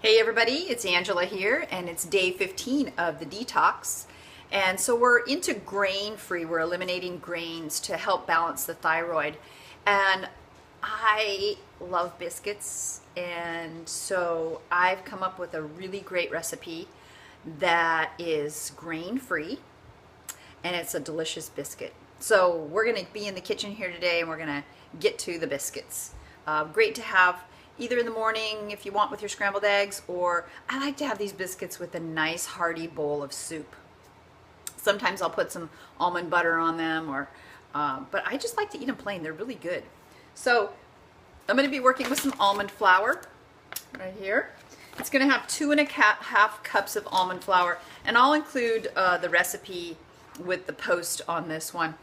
Hey everybody, it's Angela here, and it's day 15 of the detox. And so we're into grain-free. We're eliminating grains to help balance the thyroid. And I love biscuits, and so I've come up with a really great recipe that is grain-free, and it's a delicious biscuit. So we're going to be in the kitchen here today, and we're going to get to the biscuits. Great to have either in the morning if you want with your scrambled eggs, or I like to have these biscuits with a nice hearty bowl of soup. Sometimes I'll put some almond butter on them, but I just like to eat them plain. They're really good. So I'm going to be working with some almond flour right here. It's going to have 2½ cups of almond flour, and I'll include the recipe with the post on this one.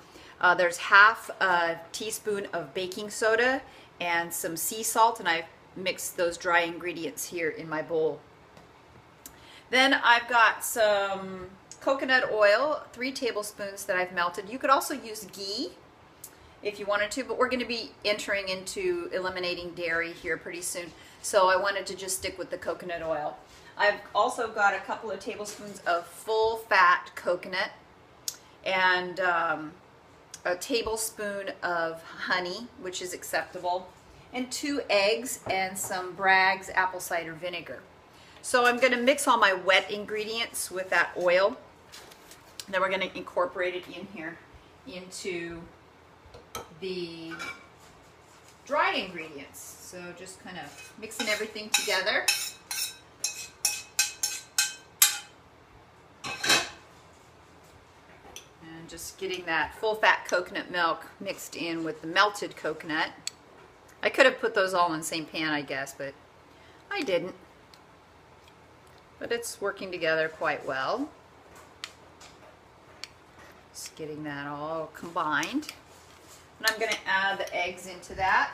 There's ½ a teaspoon of baking soda and some sea salt, and I've mixed those dry ingredients here in my bowl. Then I've got some coconut oil, 3 tablespoons that I've melted. You could also use ghee if you wanted to, but we're going to be entering into eliminating dairy here pretty soon, so I wanted to just stick with the coconut oil. I've also got a couple of tablespoons of full fat coconut and a tablespoon of honey, which is acceptable, and 2 eggs and some Bragg's apple cider vinegar. So I'm going to mix all my wet ingredients with that oil. Then we're going to incorporate it in here into the dry ingredients. So just kind of mixing everything together. And just getting that full fat coconut milk mixed in with the melted coconut. I could have put those all in the same pan, I guess, but I didn't. But it's working together quite well. Just getting that all combined. And I'm going to add the eggs into that.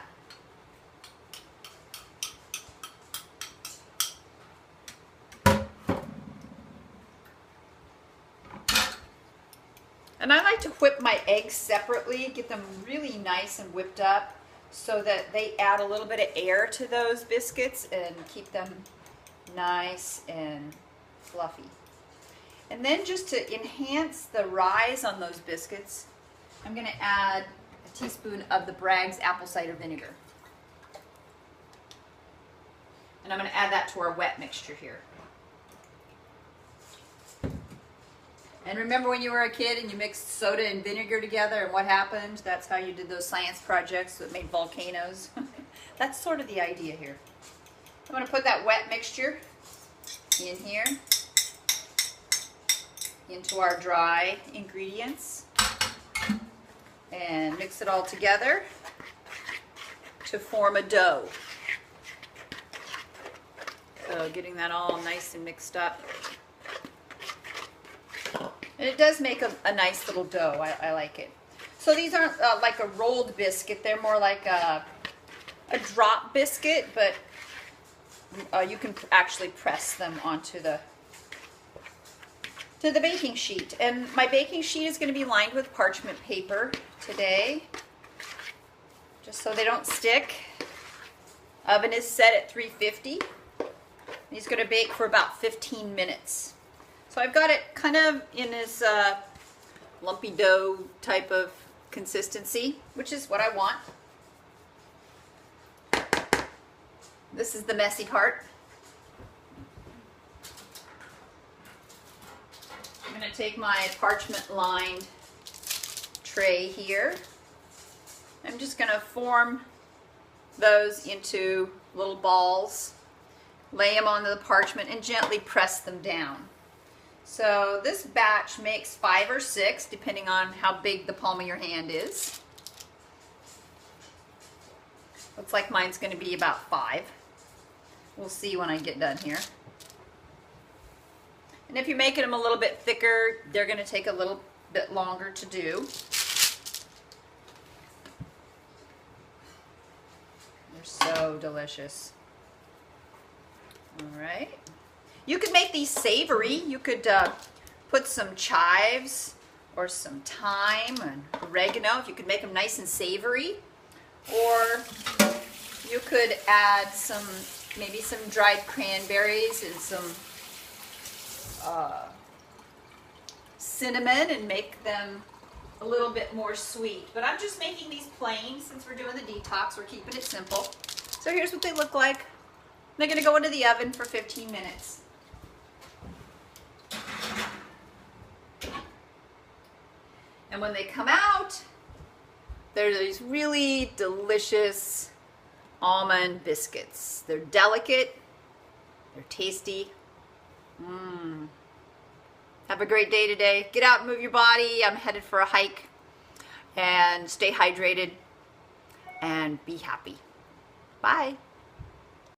And I like to whip my eggs separately, get them really nice and whipped up, so that they add a little bit of air to those biscuits and keep them nice and fluffy. And then just to enhance the rise on those biscuits, I'm going to add a teaspoon of the Bragg's apple cider vinegar. And I'm going to add that to our wet mixture here. And remember when you were a kid and you mixed soda and vinegar together and what happened? That's how you did those science projects that made volcanoes. That's sort of the idea here. I'm going to put that wet mixture in here into our dry ingredients and mix it all together to form a dough. So getting that all nice and mixed up. And it does make a nice little dough. I like it. So these aren't like a rolled biscuit. They're more like a drop biscuit, but you can actually press them onto the baking sheet. And my baking sheet is going to be lined with parchment paper today, just so they don't stick. Oven is set at 350. He's going to bake for about 15 minutes. So I've got it kind of in this lumpy dough type of consistency, which is what I want. This is the messy part. I'm going to take my parchment lined tray here. I'm just going to form those into little balls, lay them onto the parchment, and gently press them down. So this batch makes 5 or 6, depending on how big the palm of your hand is. Looks like mine's going to be about 5. We'll see when I get done here. And if you're making them a little bit thicker, they're going to take a little bit longer to do. They're so delicious. All right. You could make these savory. You could put some chives or some thyme and oregano if you could make them nice and savory. Or you could add some maybe some dried cranberries and some cinnamon and make them a little bit more sweet. But I'm just making these plain since we're doing the detox. We're keeping it simple. So here's what they look like. They're going to go into the oven for 15 minutes. And when they come out, they're these really delicious almond biscuits. They're delicate. They're tasty. Have a great day today. Get out and move your body. I'm headed for a hike. And stay hydrated and be happy. Bye.